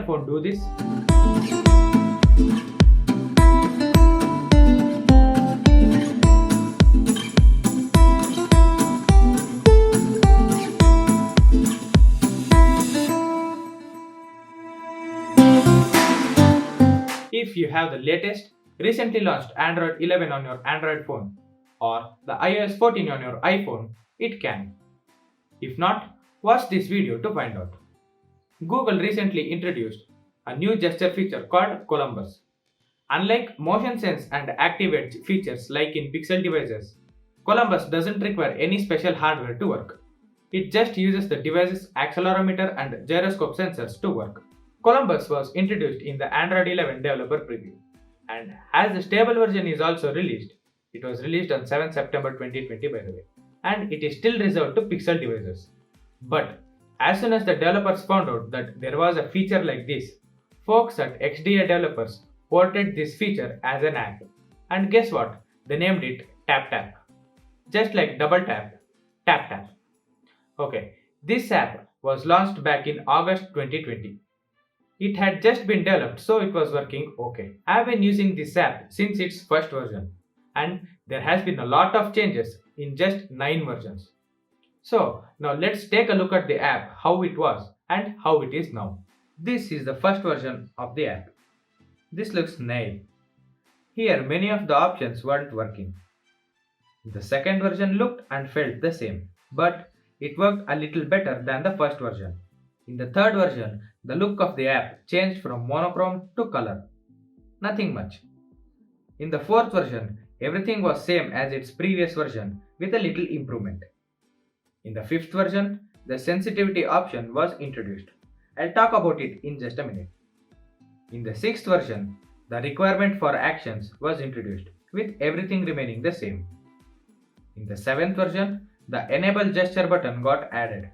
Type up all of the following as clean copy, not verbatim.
phone do this? If you have the latest, recently launched Android 11 on your Android phone or the iOS 14 on your iPhone, it can. If not, watch this video to find out. Google recently introduced a new gesture feature called Columbus. Unlike motion sense and activate features like in Pixel devices, Columbus doesn't require any special hardware to work. It just uses the device's accelerometer and gyroscope sensors to work. Columbus was introduced in the Android 11 developer preview, and as the stable version is also released, it was released on 7 September 2020 by the way, and it is still reserved to Pixel devices. But as soon as the developers found out that there was a feature like this, folks at XDA developers ported this feature as an app. And guess what? They named it Tap Tap. Just like double tap, tap tap. Okay, this app was launched back in August 2020. It had just been developed, so it was working okay. I have been using this app since its first version, and there has been a lot of changes in just 9 versions. So now let's take a look at the app, how it was and how it is now. This is the first version of the app. This looks nail. Here many of the options weren't working. The second version looked and felt the same, but it worked a little better than the first version. In the third version, the look of the app changed from monochrome to color. Nothing much. In the fourth version, everything was same as its previous version with a little improvement. In the fifth version, the sensitivity option was introduced. I'll talk about it in just a minute. In the sixth version, the requirement for actions was introduced with everything remaining the same. In the seventh version, the enable gesture button got added.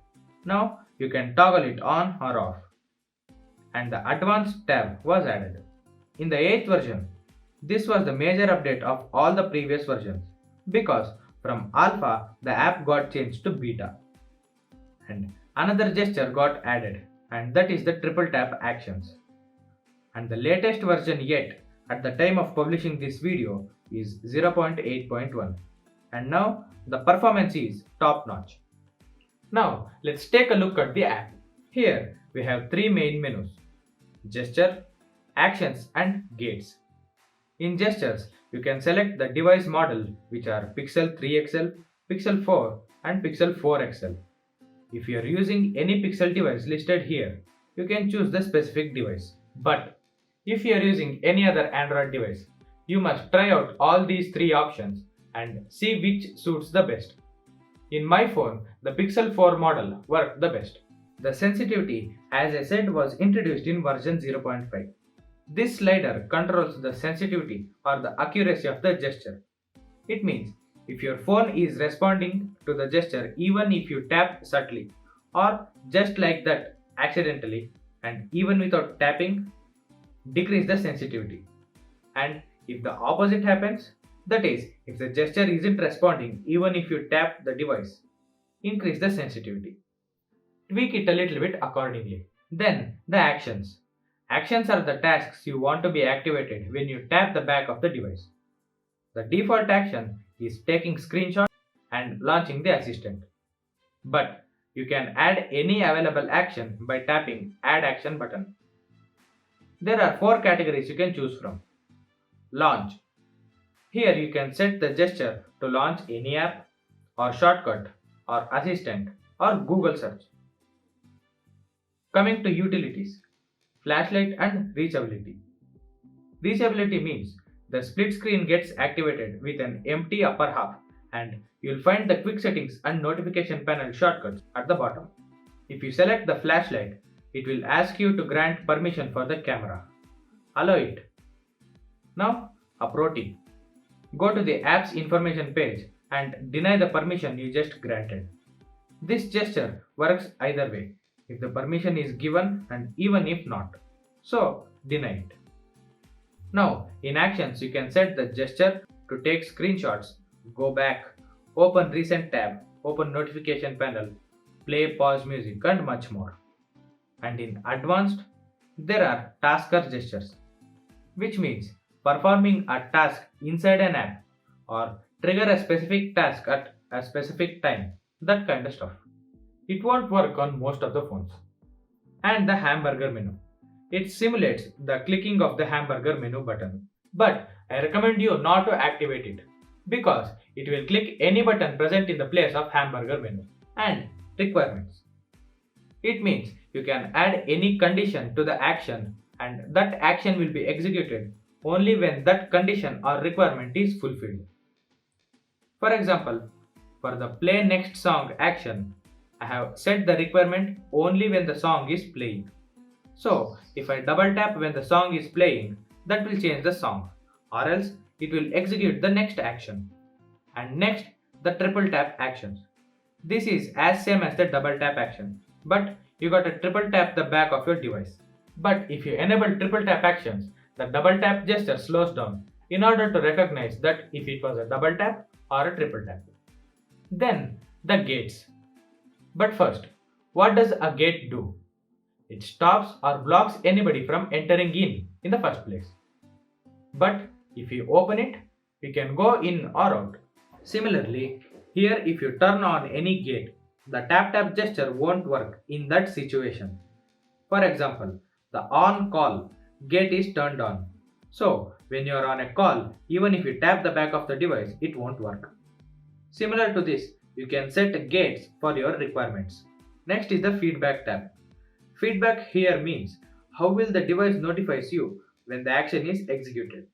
Now you can toggle it on or off. And the advanced tab was added. In the 8th version, this was the major update of all the previous versions because from alpha the app got changed to beta. And another gesture got added, and that is the triple tap actions. And the latest version yet at the time of publishing this video is 0.8.1, and now the performance is top notch. Now let's take a look at the app. Here we have 3 main menus: gesture, actions and gates. In gestures, you can select the device model, which are Pixel 3 XL, Pixel 4 and Pixel 4 XL. If you are using any Pixel device listed here, you can choose the specific device. But if you are using any other Android device, you must try out all these 3 options and see which suits the best. In my phone, the Pixel 4 model worked the best. The sensitivity, as I said, was introduced in version 0.5. This slider controls the sensitivity or the accuracy of the gesture. It means if your phone is responding to the gesture even if you tap subtly or just like that accidentally and even without tapping, decrease the sensitivity. And if the opposite happens, that is, if the gesture isn't responding even if you tap the device, increase the sensitivity. Tweak it a little bit accordingly. Then the actions. Actions are the tasks you want to be activated when you tap the back of the device. The default action is taking screenshots and launching the assistant. But you can add any available action by tapping Add Action button. There are 4 categories you can choose from. Launch. Here you can set the gesture to launch any app or shortcut or assistant or Google search. Coming to utilities, flashlight and reachability. Reachability means the split screen gets activated with an empty upper half and you'll find the quick settings and notification panel shortcuts at the bottom. If you select the flashlight, it will ask you to grant permission for the camera. Allow it. Now, a pro tip. Go to the app's information page and deny the permission you just granted. This gesture works either way, if the permission is given and even if not. So, deny it. Now, in actions, you can set the gesture to take screenshots, go back, open recent tab, open notification panel, play pause music and much more. And in advanced, There are tasker gestures, which means performing a task inside an app or trigger a specific task at a specific time, that kind of stuff. It won't work on most of the phones. And the hamburger menu. It simulates the clicking of the hamburger menu button. But I recommend you not to activate it because it will click any button present in the place of hamburger menu. And requirements. It means you can add any condition to the action and that action will be executed only when that condition or requirement is fulfilled. For example, for the play next song action, I have set the requirement only when the song is playing. So, if I double tap when the song is playing, that will change the song, or else it will execute the next action. And next, the triple tap actions. This is as same as the double tap action, but you got to triple tap the back of your device. But if you enable triple tap actions, the double tap gesture slows down in order to recognize that if it was a double tap or a triple tap. Then the gates. But first, what does a gate do? It stops or blocks anybody from entering in the first place. But if you open it, you can go in or out. Similarly, here if you turn on any gate, the tap gesture won't work in that situation. For example, the on call gate is turned on. So, when you are on a call, even if you tap the back of the device, it won't work. Similar to this, you can set gates for your requirements. Next is the feedback tab. Feedback here means how will the device notifies you when the action is executed.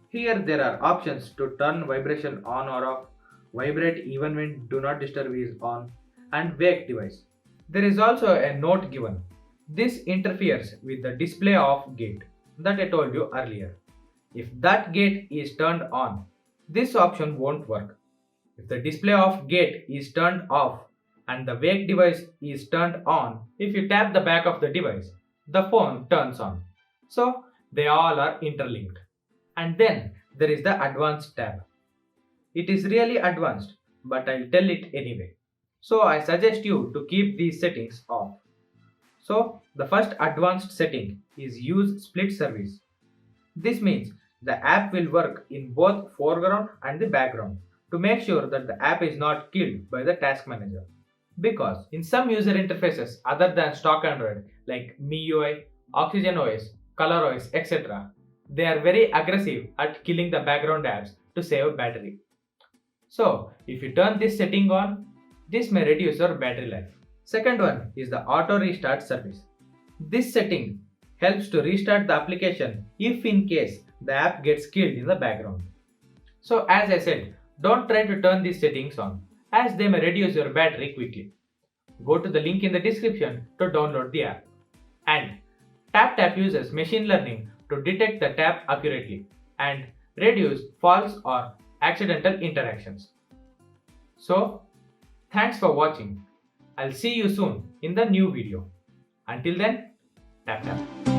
Here there are options to turn vibration on or off, vibrate even when do not disturb is on, and wake device. There is also a note given. This interferes with the display of gate that I told you earlier. If that gate is turned on, this option won't work. If the display of gate is turned off and the wake device is turned on, if you tap the back of the device, the phone turns on. So they all are interlinked. And then there is the advanced tab. It is really advanced, but I'll tell it anyway. So I suggest you to keep these settings off. So the first advanced setting is use split service. This means the app will work in both foreground and the background to make sure that the app is not killed by the task manager. Because in some user interfaces other than stock Android like MIUI, Oxygen OS, Color OS, etc., they are very aggressive at killing the background apps to save battery. So if you turn this setting on, this may reduce your battery life. Second one is the auto restart service. This setting helps to restart the application if in case the app gets killed in the background. So as I said, don't try to turn these settings on as they may reduce your battery quickly. Go to the link in the description to download the app. And TapTap uses machine learning to detect the tap accurately and reduce false or accidental interactions. So, thanks for watching. I'll see you soon in the new video. Until then, tap tap.